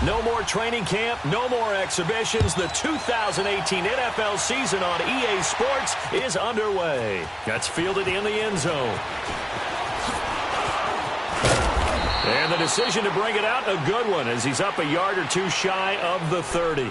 No more training camp, no more exhibitions. The 2018 NFL season on EA Sports is underway. That's fielded in the end zone. And the decision to bring it out, a good one, as he's up a yard or two shy of the 30.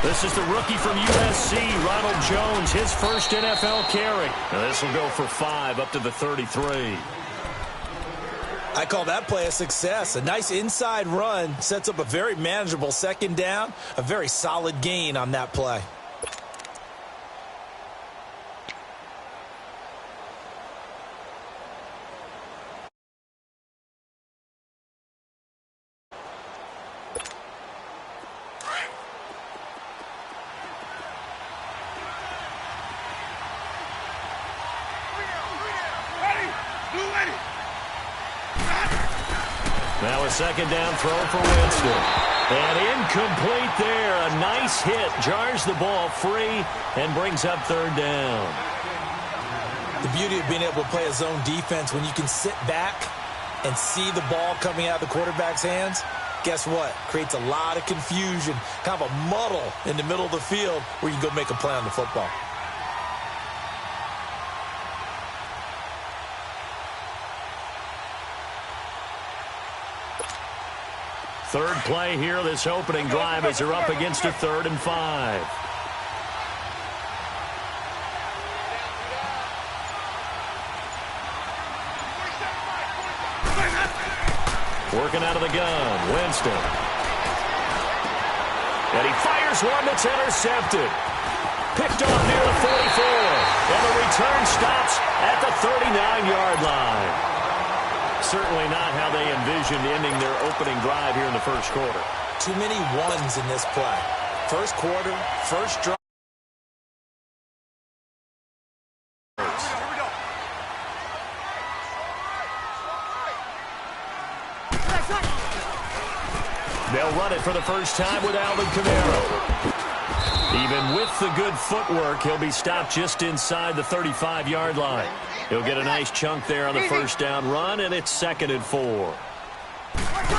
This is the rookie from USC, Ronald Jones, his first NFL carry. Now this will go for 5 up to the 33. I call that play a success. A nice inside run sets up a very manageable second down, a very solid gain on that play. Now a second down throw for Winston. And incomplete there. A nice hit. Jars the ball free and brings up third down. The beauty of being able to play a zone defense when you can sit back and see the ball coming out of the quarterback's hands, guess what? Creates a lot of confusion, kind of a muddle in the middle of the field where you can go make a play on the football. Third play here, this opening drive as they're up against a 3rd and 5. Working out of the gun, Winston. And he fires one that's intercepted. Picked off near the 44. And the return stops at the 39-yard line. Certainly not how they envisioned ending their opening drive here in the first quarter. Too many ones in this play. First quarter, first drive. They'll run it for the first time with Alvin Kamara. Even with the good footwork, he'll be stopped just inside the 35-yard line. He'll get a nice chunk there on the first down run, and it's 2nd and 4.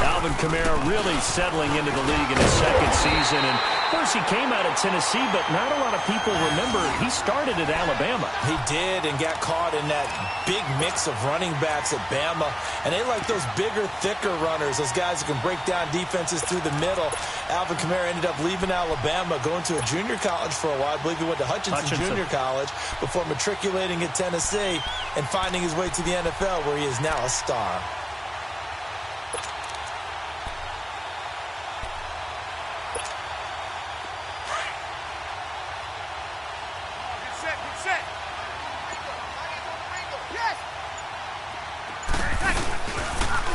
Alvin Kamara really settling into the league in his second season. And, of course, he came out of Tennessee, but not a lot of people remember he started at Alabama. He did and got caught in that big mix of running backs at Bama. And they like those bigger, thicker runners, those guys who can break down defenses through the middle. Alvin Kamara ended up leaving Alabama, going to a junior college for a while. I believe he went to Hutchinson Junior College before matriculating at Tennessee and finding his way to the NFL, where he is now a star.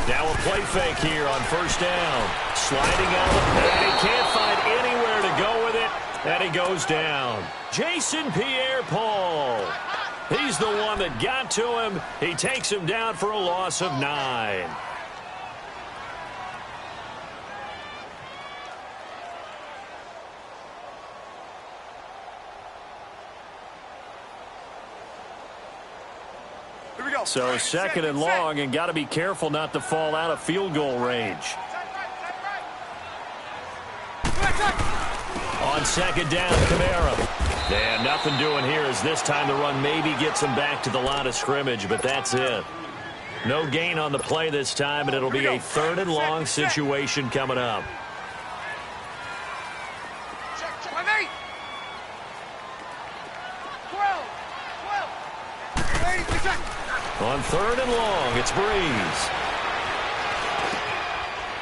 Now a play fake here on first down. Sliding out, and he can't find anywhere to go with it, and he goes down. Jason Pierre-Paul. He's the one that got to him. He takes him down for a loss of 9. So 2nd and long, and got to be careful not to fall out of field goal range. On 2nd down, Kamara. And nothing doing here as this time the run maybe gets him back to the line of scrimmage, but that's it. No gain on the play this time, and it'll be a 3rd and long situation coming up. On 3rd and long, it's Breeze.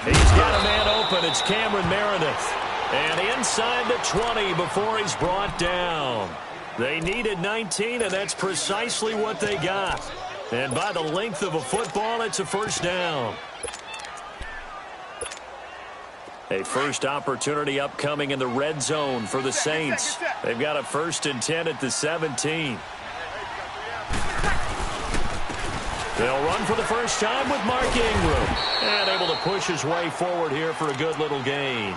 He's got a man open. It's Cameron Meredith. And inside the 20 before he's brought down. They needed 19, and that's precisely what they got. And by the length of a football, it's a first down. A first opportunity upcoming in the red zone for the Saints. They've got a 1st and 10 at the 17. They'll run for the first time with Mark Ingram. And able to push his way forward here for a good little gain.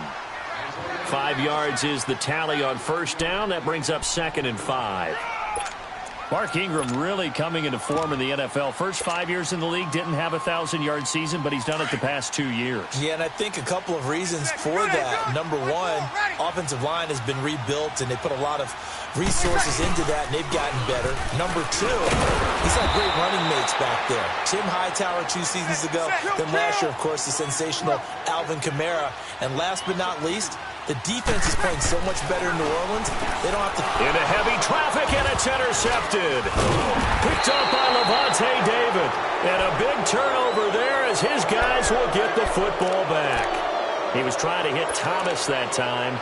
5 yards is the tally on first down. That brings up 2nd and 5. Mark Ingram really coming into form in the NFL. First 5 years in the league, didn't have a 1,000-yard season, but he's done it the past 2 years. Yeah, and I think a couple of reasons for that. Number one, offensive line has been rebuilt, and they put a lot of resources into that, and they've gotten better. Number two, he's had great running mates back there. Tim Hightower 2 seasons ago, then last year, of course, the sensational Alvin Kamara. And last but not least, the defense is playing so much better in New Orleans, they don't have to... Into heavy traffic, and it's intercepted. Picked up by Levante David. And a big turnover there as his guys will get the football back. He was trying to hit Thomas that time.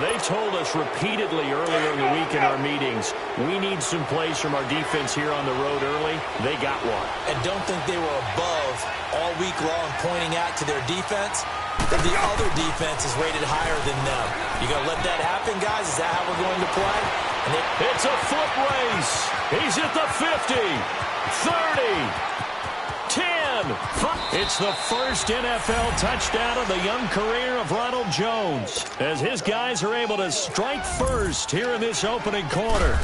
They told us repeatedly earlier in the week in our meetings, we need some plays from our defense here on the road early. They got one. And don't think they were above all week long pointing out to their defense that the other defense is rated higher than them. You going to let that happen, guys? Is that how we're going to play? It's a foot race. He's at the 50, 30. 10. It's the first NFL touchdown of the young career of Ronald Jones as his guys are able to strike first here in this opening quarter.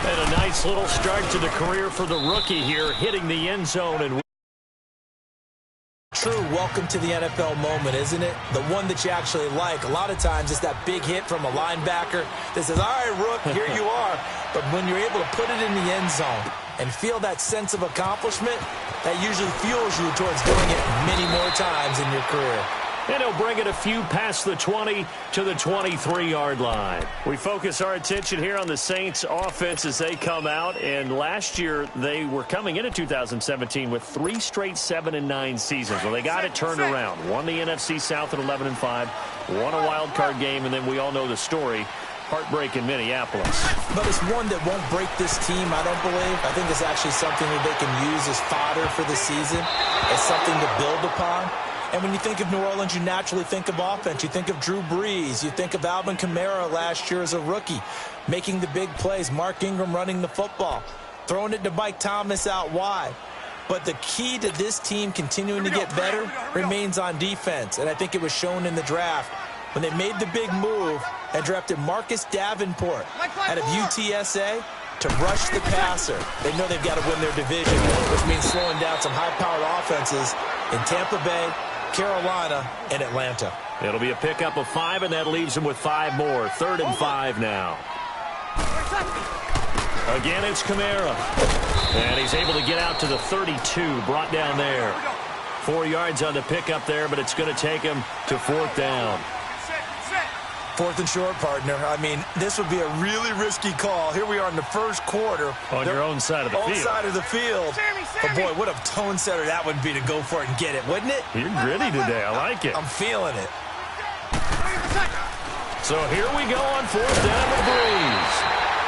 And a nice little start to the career for the rookie here, hitting the end zone. And true welcome to the NFL moment, isn't it? The one that you actually like. A lot of times it's that big hit from a linebacker that says, all right, Rook, here you are. But when you're able to put it in the end zone and feel that sense of accomplishment, that usually fuels you towards doing it many more times in your career. And he'll bring it a few past the 20 to the 23-yard line. We focus our attention here on the Saints offense as they come out. And last year, they were coming into 2017 with 3 straight 7-9 seasons. Well, they got it turned around. Won the NFC South at 11-5. Won a wild card game, and then we all know the story. Heartbreak in Minneapolis. But it's one that won't break this team, I don't believe. I think it's actually something that they can use as fodder for the season, as something to build upon. And when you think of New Orleans, you naturally think of offense. You think of Drew Brees. You think of Alvin Kamara last year as a rookie, making the big plays. Mark Ingram running the football, throwing it to Mike Thomas out wide. But the key to this team continuing to get better remains on defense. And I think it was shown in the draft when they made the big move and drafted Marcus Davenport out of UTSA to rush the passer. They know they've got to win their division, which means slowing down some high-powered offenses in Tampa Bay, Carolina, and Atlanta. It'll be a pickup of 5, and that leaves them with 5 more. 3rd and 5 now. Again, it's Kamara. And he's able to get out to the 32, brought down there. 4 yards on the pickup there, but it's going to take him to 4th down. 4th and short, partner. I mean, this would be a really risky call. Here we are in the first quarter. On your own side of the field. Own side of the field. But, boy, what a tone setter that would be to go for it and get it, wouldn't it? You're gritty today. I like it. I'm feeling it. So here we go on 4th down with Brees.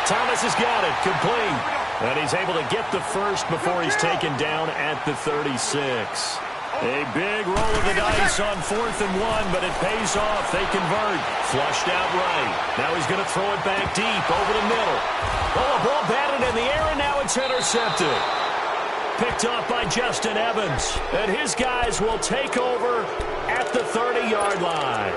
Thomas has got it. Complete. And he's able to get the first before he's taken down at the 36. A big roll of the dice on 4th and 1, but it pays off. They convert. Flushed out right. Now he's going to throw it back deep over the middle. Oh, a ball batted in the air, and now it's intercepted. Picked off by Justin Evans. And his guys will take over at the 30-yard line.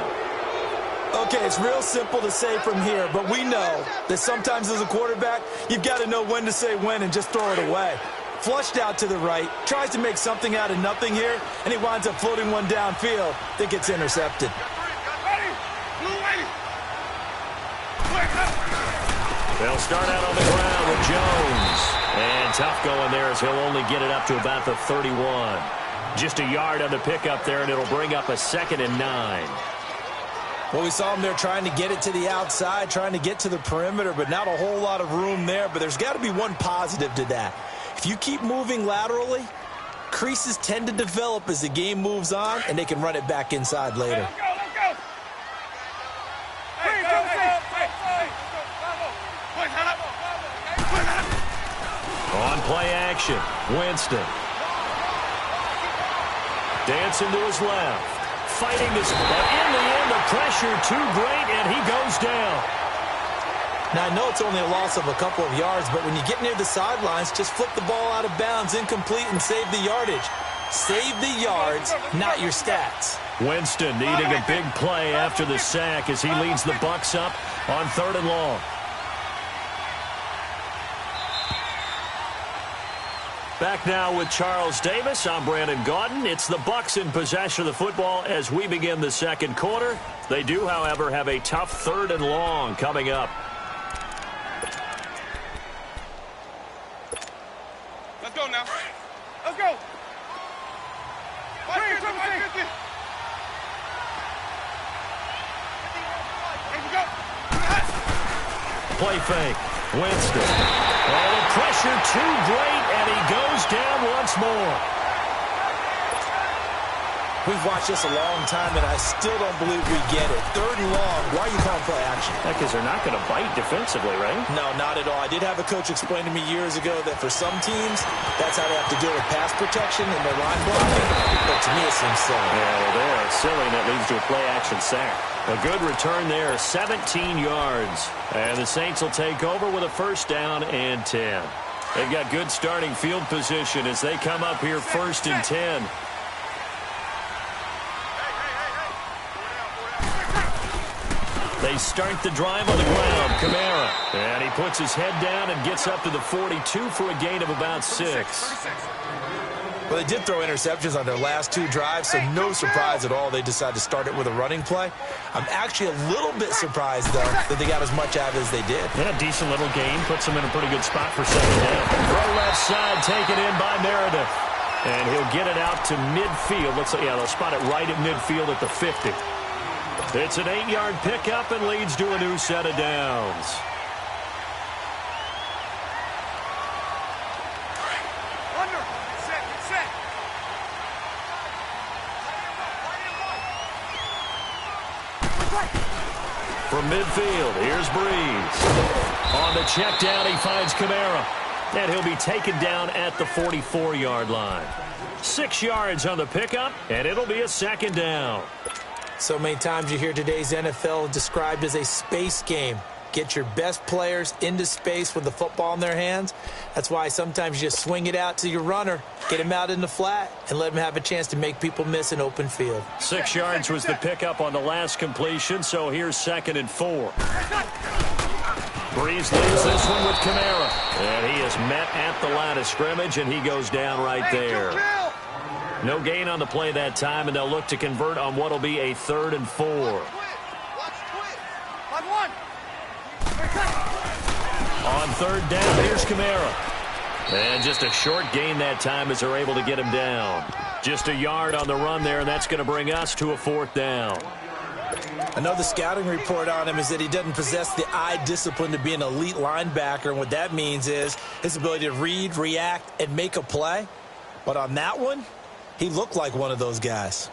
Okay, it's real simple to say from here, but we know that sometimes as a quarterback, you've got to know when to say when and just throw it away. Flushed out to the right, tries to make something out of nothing here, and he winds up floating one downfield that gets intercepted. They'll start out on the ground with Jones. And tough going there as he'll only get it up to about the 31. Just a yard on the pickup there, and it'll bring up a 2nd and 9. Well, we saw him there trying to get it to the outside, trying to get to the perimeter, but not a whole lot of room there. But there's got to be one positive to that. If you keep moving laterally, creases tend to develop as the game moves on, and they can run it back inside later. on play action. Winston. Dancing to his left. Fighting this. But in the end, the pressure too great, and he goes down. Now, I know it's only a loss of a couple of yards, but when you get near the sidelines, just flip the ball out of bounds, incomplete, and save the yardage. Save the yards, not your stats. Winston needing a big play after the sack as he leads the Bucs up on 3rd and long. Back now with Charles Davis. I'm Brandon Gaudin. It's the Bucs in possession of the football as we begin the second quarter. They do, however, have a tough 3rd and long coming up. Let's go now. Let's go. Play fake. Winston. Oh, the pressure too great, and he goes down once more. We've watched this a long time, and I still don't believe we get it. 3rd and long. Why are you calling play action? Because they're not going to bite defensively, right? No, not at all. I did have a coach explain to me years ago that for some teams, that's how they have to deal with pass protection and their line blocking. But to me, it seems silly. Yeah, well, they are silly, and that leads to a play action sack. A good return there, 17 yards. And the Saints will take over with a 1st down and 10. They've got good starting field position as they come up here 1st and 10. They start the drive on the ground. Kamara. And he puts his head down and gets up to the 42 for a gain of about 6. Well, they did throw interceptions on their last 2 drives, so no surprise at all they decided to start it with a running play. I'm actually a little bit surprised, though, that they got as much out as they did. Yeah, decent little gain. Puts them in a pretty good spot for 2nd down. Throw left side, taken in by Meredith. And he'll get it out to midfield. Looks like, yeah, they'll spot it right at midfield at the 50. It's an 8-yard pickup and leads to a new set of downs. From midfield, here's Breeze. On the check down, he finds Kamara. And he'll be taken down at the 44-yard line. 6 yards on the pickup, and it'll be a 2nd down. So many times you hear today's NFL described as a space game. Get your best players into space with the football in their hands. That's why sometimes you just swing it out to your runner, get him out in the flat, and let him have a chance to make people miss an open field. 6 yards was the pickup on the last completion, so here's 2nd and 4. Breeze leaves this one with Kamara. And he is met at the line of scrimmage, and he goes down right there. No gain on the play that time, and they'll look to convert on what will be a 3rd and 4. On 3rd down, here's Kamara. And just a short gain that time as they're able to get him down. Just a yard on the run there, and that's going to bring us to a 4th down. I know the scouting report on him is that he doesn't possess the eye discipline to be an elite linebacker, and what that means is his ability to read, react, and make a play. But on that one, he looked like one of those guys.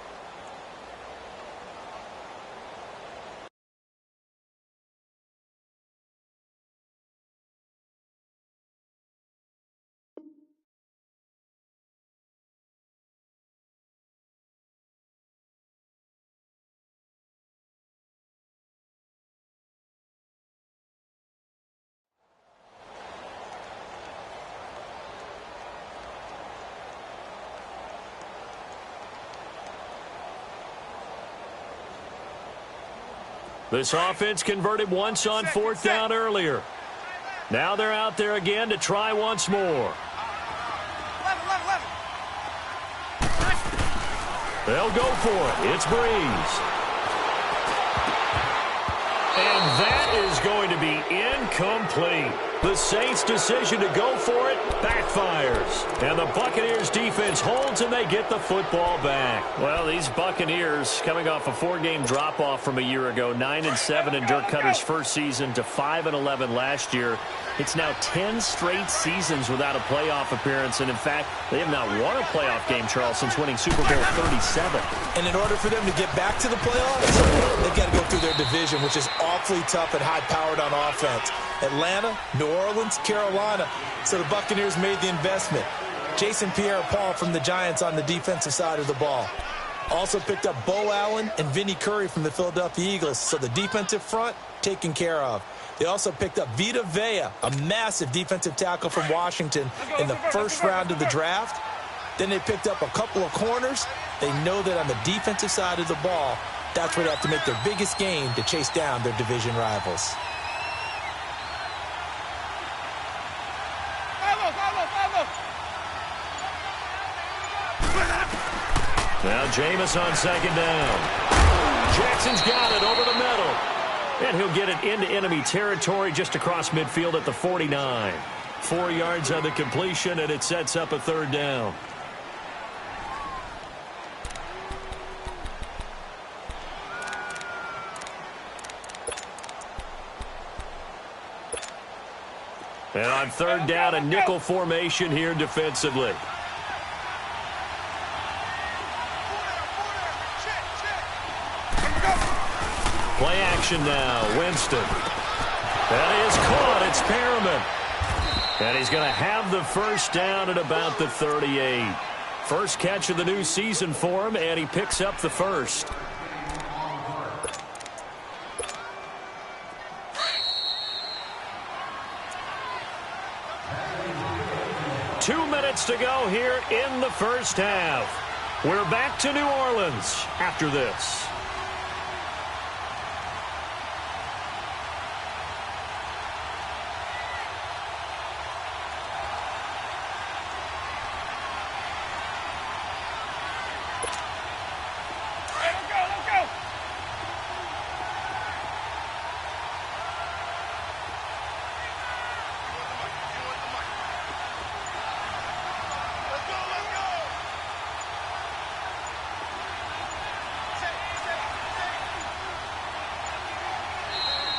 This offense converted once on 4th down earlier. Now they're out there again to try once more. They'll go for it. It's Breeze. And that is going to be incomplete. The Saints' decision to go for it backfires. And the Buccaneers' defense holds, and they get the football back. Well, these Buccaneers coming off a 4-game drop-off from a year ago, 9-7 in Dirk Cutter's first season to 5-11 last year. It's now 10 straight seasons without a playoff appearance. And, in fact, they have not won a playoff game, Charles, since winning Super Bowl 37. And in order for them to get back to the playoffs, they've got to go through their division, which is awfully tough and high-powered on offense. Atlanta, New Orleans, Carolina. So the Buccaneers made the investment. Jason Pierre-Paul from the Giants on the defensive side of the ball. Also picked up Bo Allen and Vinnie Curry from the Philadelphia Eagles. So the defensive front taken care of. They also picked up Vita Vea, a massive defensive tackle from Washington in the first round of the draft. Then they picked up a couple of corners. They know that on the defensive side of the ball, that's where they have to make their biggest gain to chase down their division rivals. Now Jameis on second down. Jackson's got it over the middle. And he'll get it into enemy territory just across midfield at the 49. 4 yards on the completion, and it sets up a third down. And on third down, a nickel formation here defensively. Play action now. Winston. That is caught. It's Perriman. And he's going to have the first down at about the 38. First catch of the new season for him, and he picks up the first. Two minutes to go here in the first half. We're back to New Orleans after this.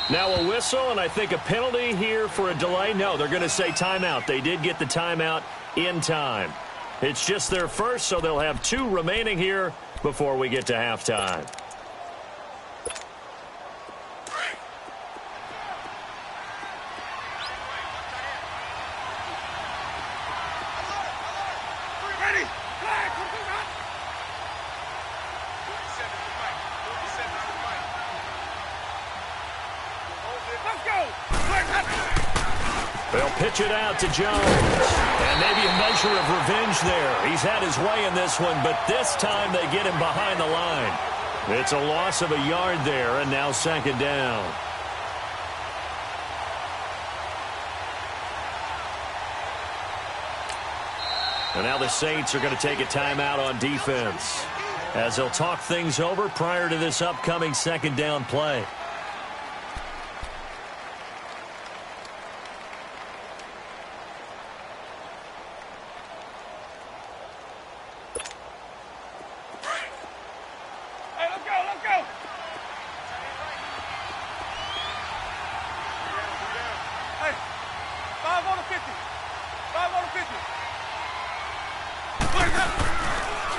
Now a whistle, and I think a penalty here for a delay. No, they're going to say timeout. They did get the timeout in time. It's just their first, so they'll have 2 remaining here before we get to halftime. They'll pitch it out to Jones. And maybe a measure of revenge there. He's had his way in this one, but this time they get him behind the line. It's a loss of a yard there, and now second down. And now the Saints are going to take a timeout on defense as they'll talk things over prior to this upcoming second down play.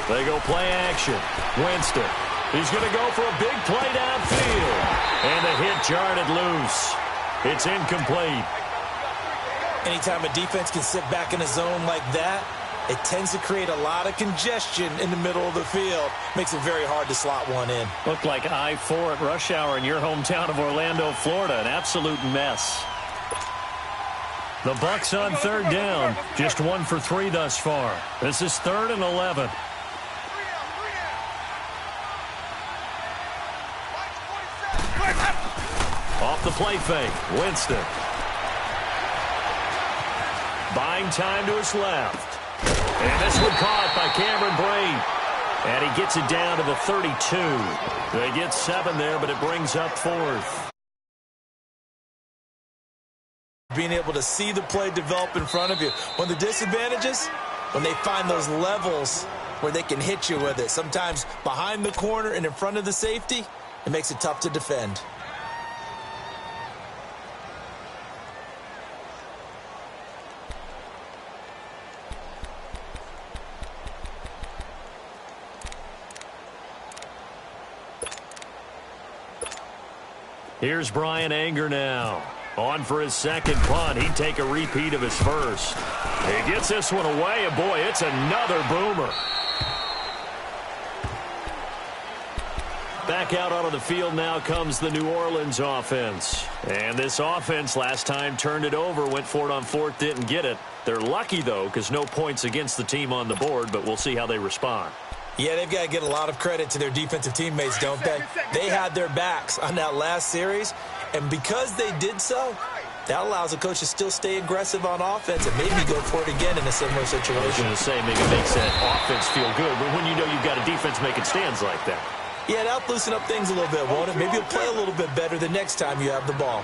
They go play action. Winston. He's going to go for a big play downfield. And the hit jarred loose. It's incomplete. Anytime a defense can sit back in a zone like that, it tends to create a lot of congestion in the middle of the field. Makes it very hard to slot one in. Looked like I-4 at rush hour in your hometown of Orlando, Florida. An absolute mess. The Bucs on third down. Just 1 for 3 thus far. This is 3rd and 11. Off the play fake. Winston. Buying time to his left. And this one caught by Cameron Brate. And he gets it down to the 32. They get 7 there, but it brings up 4th. Being able to see the play develop in front of you. One of the disadvantages, when they find those levels where they can hit you with it. Sometimes behind the corner and in front of the safety, it makes it tough to defend. Here's Brian Anger now. On for his second punt. He'd take a repeat of his first. He gets this one away, and boy, it's another boomer. Back out onto the field now comes the New Orleans offense. And this offense last time turned it over, went for it on fourth, didn't get it. They're lucky, though, because no points against the team on the board, but we'll see how they respond. Yeah, they've got to get a lot of credit to their defensive teammates, don't they? They had their backs on that last series, and because they did so, that allows the coach to still stay aggressive on offense and maybe go for it again in a similar situation. I was going to say maybe it makes that offense feel good, but when you know you've got a defense making stands like that. Yeah, that'll loosen up things a little bit, won't it? Maybe you'll play a little bit better the next time you have the ball.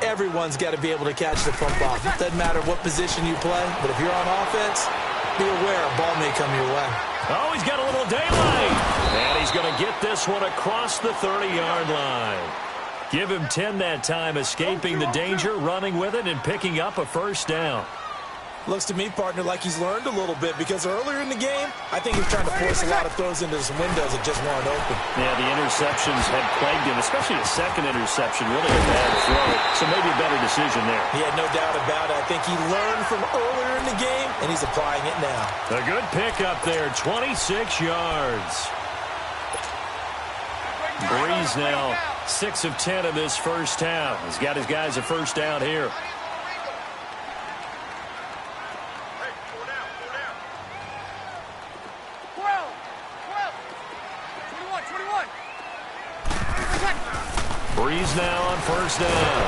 Everyone's got to be able to catch the football. Doesn't matter what position you play, but if you're on offense, be aware a ball may come your way. Oh, he's got a little daylight. And he's going to get this one across the 30-yard line. Give him 10 that time, escaping the danger, running with it, and picking up a first down. Looks to me, partner, like he's learned a little bit because earlier in the game, I think he was trying to force a lot of throws into some windows that just weren't open. Yeah, the interceptions had plagued him, especially the second interception, really a bad throw. So maybe a better decision there. Yeah, no doubt about it. I think he learned from earlier in the game, and he's applying it now. A good pickup there, 26 yards. Breeze now 6 of 10 in this first half. He's got his guys a first down here. Breeze now on first down.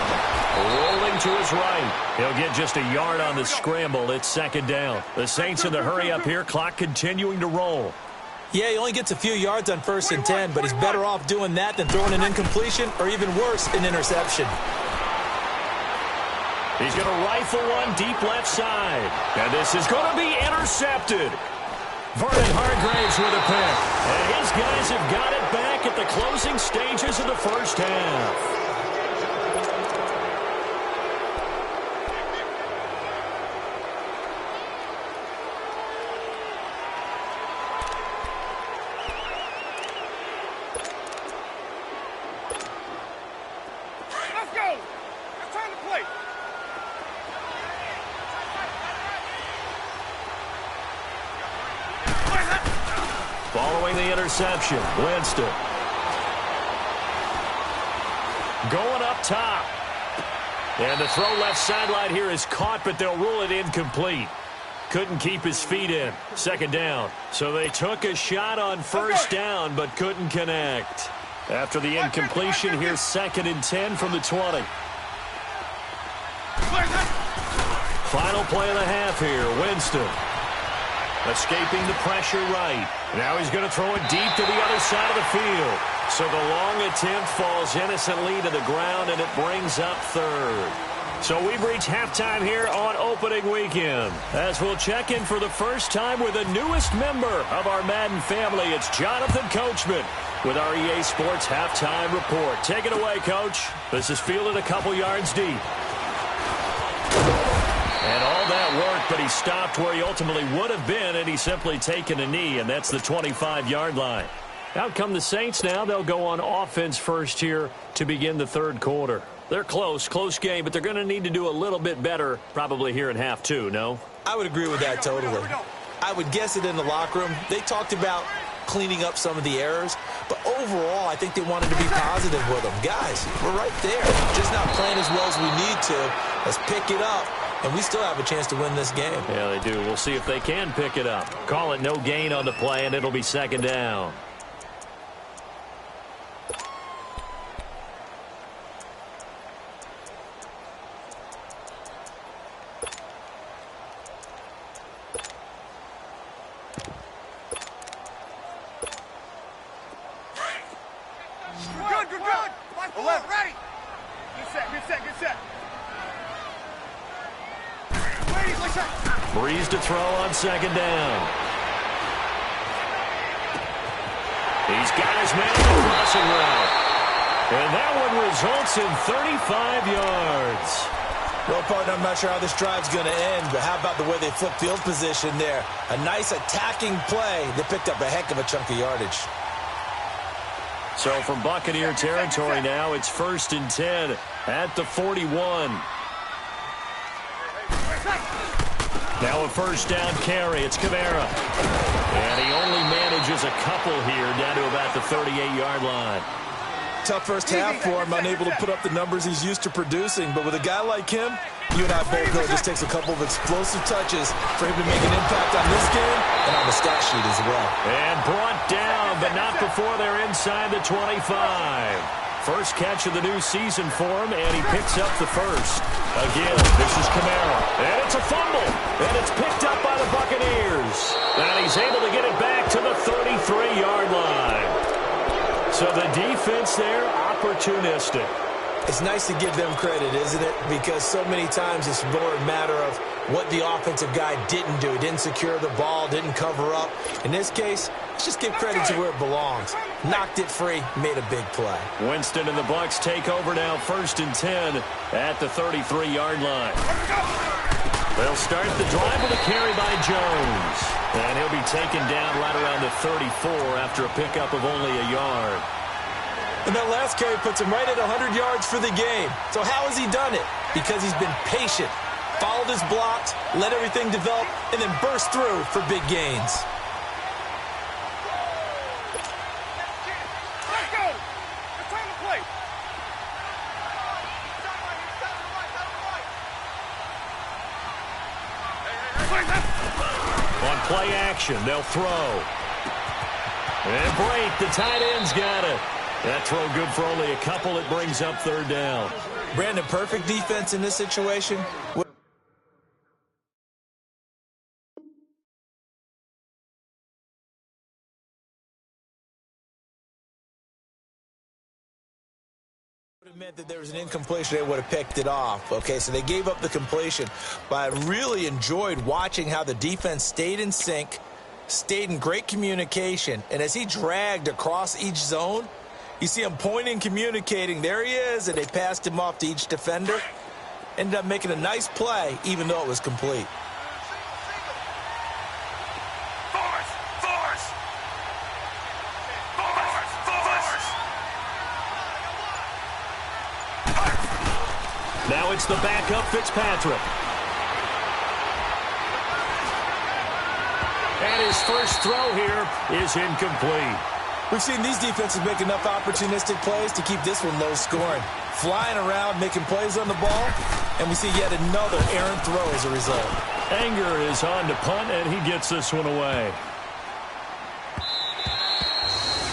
Rolling to his right. He'll get just a yard on the scramble. It's second down. The Saints in the hurry up here. Clock continuing to roll. Yeah, he only gets a few yards on 1st and 10, but he's better off doing that than throwing an incompletion or even worse, an interception. He's going to rifle one deep left side. And this is going to be intercepted. Vernon Hargraves with a pick. And his guys have got it back at the closing stages of the first half. Let's go. It's time to play. Following the interception, Winston. Going up top. And the throw left sideline here is caught, but they'll rule it incomplete. Couldn't keep his feet in. Second down. So they took a shot on first down, but couldn't connect. After the incompletion, here's 2nd and 10 from the 20. Final play of the half here, Winston. Escaping the pressure right. Now he's going to throw it deep to the other side of the field. So the long attempt falls innocently to the ground, and it brings up 3rd. So we've reached halftime here on opening weekend. As we'll check in for the first time with the newest member of our Madden family, it's Jonathan Coachman with our EA Sports Halftime Report. Take it away, Coach. This is fielded a couple yards deep. And all that work, but he stopped where he ultimately would have been, and he's simply taken a knee, and that's the 25-yard line. Out come the Saints now. They'll go on offense first here to begin the 3rd quarter. They're close game, but they're going to need to do a little bit better probably here in half 2, no? I would agree with that totally. I would guess it in the locker room. They talked about cleaning up some of the errors, but overall, I think they wanted to be positive with them. Guys, we're right there. Just not playing as well as we need to. Let's pick it up, and we still have a chance to win this game. Yeah, they do. We'll see if they can pick it up. Call it no gain on the play, and it'll be 2nd down. Good. Ready. Good set. Breeze to throw on 2nd down. He's got his man on the crossing route. And that one results in 35 yards. Well, partner, I'm not sure how this drive's going to end, but how about the way they flipped field position there? A nice attacking play that picked up a heck of a chunk of yardage. So from Buccaneer territory now, it's 1st and 10 at the 41. Now a first down carry. It's Kamara. And he only manages a couple here down to about the 38-yard line. Tough first half for him, unable to put up the numbers he's used to producing. But with a guy like him, you and I both know it just takes a couple of explosive touches for him to make an impact on this game and on the stat sheet as well. And brought down, but not before they're inside the 25. First catch of the new season for him, and he picks up the first. Again, this is Kamara. And it's a fumble. And it's picked up by the Buccaneers. And he's able to get it back to the 33-yard line. So the defense there, opportunistic. It's nice to give them credit, isn't it? Because so many times it's more a matter of what the offensive guy didn't do. He didn't secure the ball, didn't cover up. In this case, let's just give credit to where it belongs. Knocked it free, made a big play. Winston and the Bucs take over now, 1st and 10 at the 33-yard line. They'll start the drive with a carry by Jones. And he'll be taken down right around the 34 after a pickup of only a yard. And that last carry puts him right at 100 yards for the game. So how has he done it? Because he's been patient, followed his blocks, let everything develop, and then burst through for big gains. Let's go. It's time to play. On play action, they'll throw. And break, the tight end's got it. That throw good for only a couple. It brings up 3rd down. Brandon, perfect defense in this situation. Would have meant that there was an incompletion. They would have picked it off. Okay, so they gave up the completion. But I really enjoyed watching how the defense stayed in sync, stayed in great communication. And as he dragged across each zone, you see him pointing, communicating. There he is, and they passed him off to each defender. Ended up making a nice play, even though it was complete. Now it's the backup Fitzpatrick. And his first throw here is incomplete. We've seen these defenses make enough opportunistic plays to keep this one low scoring. Flying around, making plays on the ball, and we see yet another errant throw as a result. Anger is on to punt, and he gets this one away.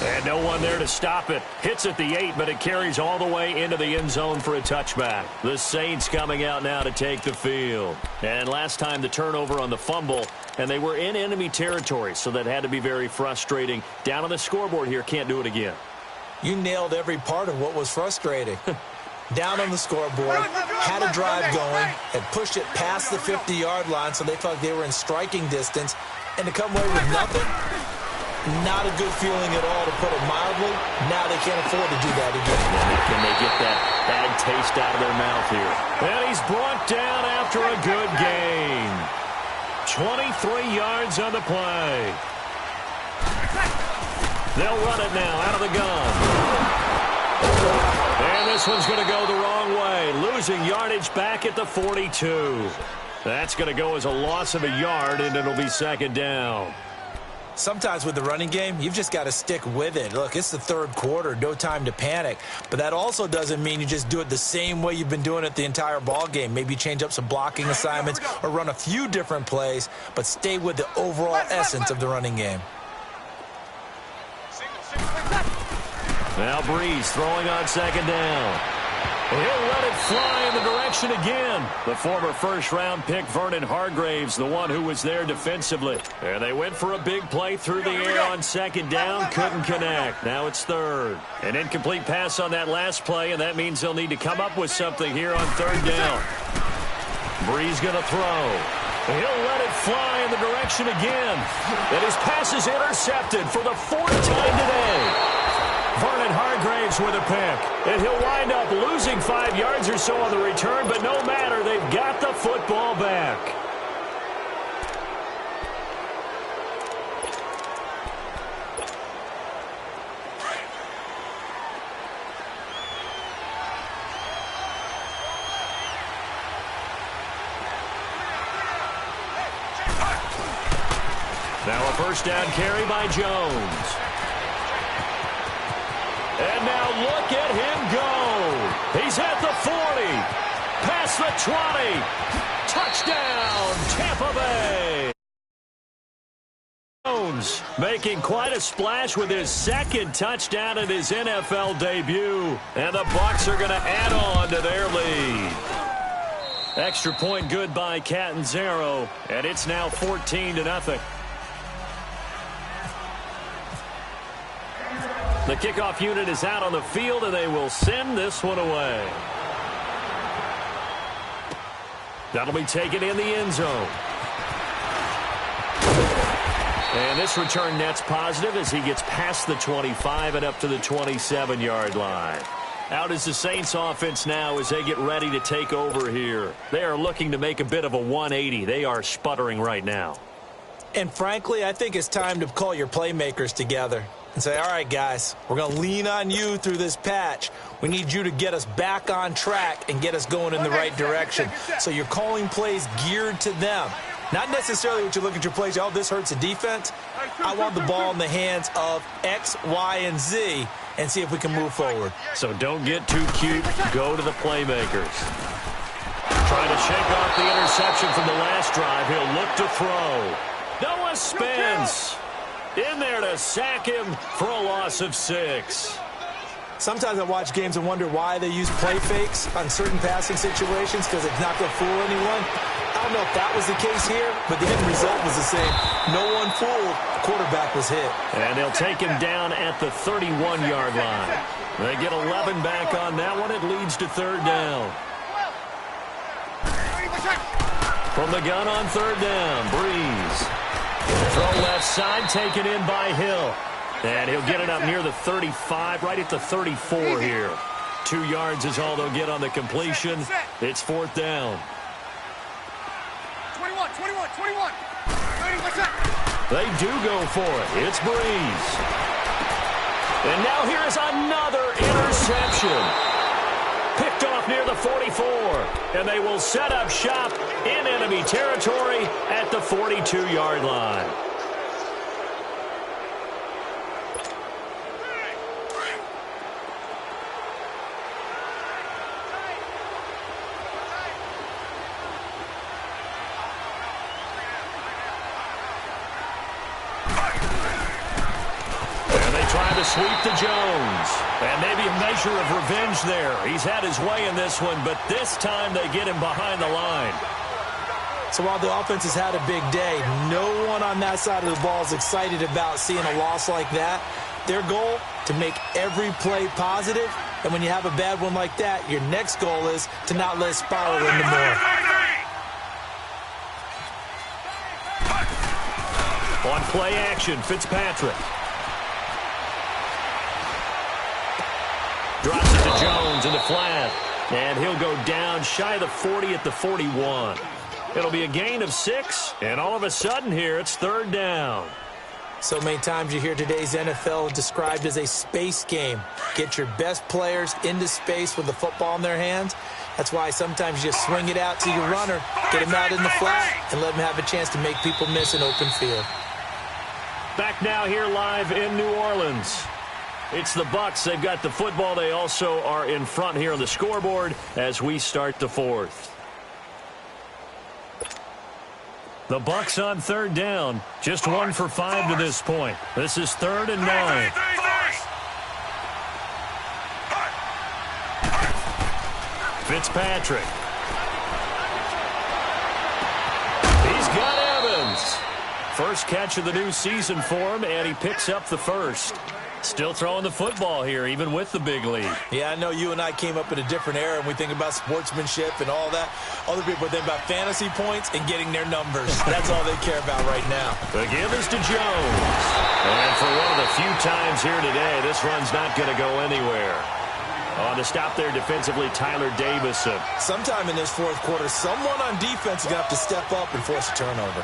And no one there to stop it. Hits at the 8, but it carries all the way into the end zone for a touchback. The Saints coming out now to take the field. And last time the turnover on the fumble, and they were in enemy territory, so that had to be very frustrating. Down on the scoreboard here, can't do it again. You nailed every part of what was frustrating. Down on the scoreboard, had a drive going, had pushed it past the 50-yard line, so they felt like they were in striking distance, and to come away with nothing, not a good feeling at all, to put it mildly. Now they can't afford to do that again. Can they get that bad taste out of their mouth here? And he's brought down after a good gain. 23 yards on the play. They'll run it now out of the gun. And this one's going to go the wrong way. Losing yardage back at the 42. That's going to go as a loss of a yard, and it'll be 2nd down. Sometimes with the running game, you've just got to stick with it. Look, it's the 3rd quarter, no time to panic. But that also doesn't mean you just do it the same way you've been doing it the entire ball game. Maybe change up some blocking assignments or run a few different plays, but stay with the overall essence of the running game. Now Breeze throwing on 2nd down. He'll let it fly in the direction again. The former first-round pick, Vernon Hargraves, the one who was there defensively. And they went for a big play through the air on 2nd down. Couldn't connect. Now it's 3rd. An incomplete pass on that last play, and that means they'll need to come up with something here on 3rd down. Breeze going to throw. He'll let it fly in the direction again. And his pass is intercepted for the 4th time today. Vernon Hargraves with a pick. And he'll wind up losing 5 yards or so on the return, but no matter, they've got the football back. Now a first down carry by Jones. And now look at him go. He's at the 40. Past the 20. Touchdown, Tampa Bay. Jones making quite a splash with his second touchdown in his NFL debut. And the Bucs are going to add on to their lead. Extra point good by Catanzaro. And it's now 14-0. The kickoff unit is out on the field, and they will send this one away. That'll be taken in the end zone. And this return net's positive as he gets past the 25 and up to the 27-yard line. Out is the Saints offense now as they get ready to take over here. They are looking to make a bit of a 180. They are sputtering right now. And frankly, I think it's time to call your playmakers together and say, all right, guys, we're going to lean on you through this patch. We need you to get us back on track and get us going in the right direction. So you're calling plays geared to them. Not necessarily what you look at your plays, oh, this hurts the defense. I want the ball in the hands of X, Y, and Z and see if we can move forward. So don't get too cute. Go to the playmakers. Trying to shake off the interception from the last drive. He'll look to throw. Noah Spence in there to sack him for a loss of 6. Sometimes I watch games and wonder why they use play fakes on certain passing situations because it's not going to fool anyone. I don't know if that was the case here, but the end result was the same. No one fooled. The quarterback was hit. And they'll take him down at the 31-yard line. They get 11 back on that one. It leads to third down. From the gun on third down, Breeze. Throw left side, taken in by Hill. And he'll get it up near the 35, right at the 34 here. 2 yards is all they'll get on the completion. It's fourth down. 21. They do go for it. It's Breeze. And now here is another interception. Picked off near the 44. And they will set up shop in enemy territory at the 42-yard line. Sweep to Jones. And maybe a measure of revenge there. He's had his way in this one, but this time they get him behind the line. So while the offense has had a big day, no one on that side of the ball is excited about seeing a loss like that. Their goal, to make every play positive. And when you have a bad one like that, your next goal is to not let it spiral into more. On play action, Fitzpatrick. Drops it to Jones in the flat. And he'll go down shy of the 40 at the 41. It'll be a gain of 6. And all of a sudden here, it's third down. So many times you hear today's NFL described as a space game. Get your best players into space with the football in their hands. That's why sometimes you swing it out to your runner, get him out in the flat, and let him have a chance to make people miss an open field. Back now here live in New Orleans. It's the Bucs. They've got the football. They also are in front here on the scoreboard as we start the fourth. The Bucs on third down. Just 1 for 5 to this point. This is 3rd and 9. Fitzpatrick. He's got Evans. First catch of the new season for him, and he picks up the first. Still throwing the football here, even with the big lead. Yeah, I know you and I came up in a different era, and we think about sportsmanship and all that. Other people think about fantasy points and getting their numbers. That's all they care about right now. The give is to Jones. And for one of the few times here today, this run's not going to go anywhere. On the stop there defensively, Tyler Davison. Sometime in this fourth quarter, someone on defense is going to have to step up and force a turnover.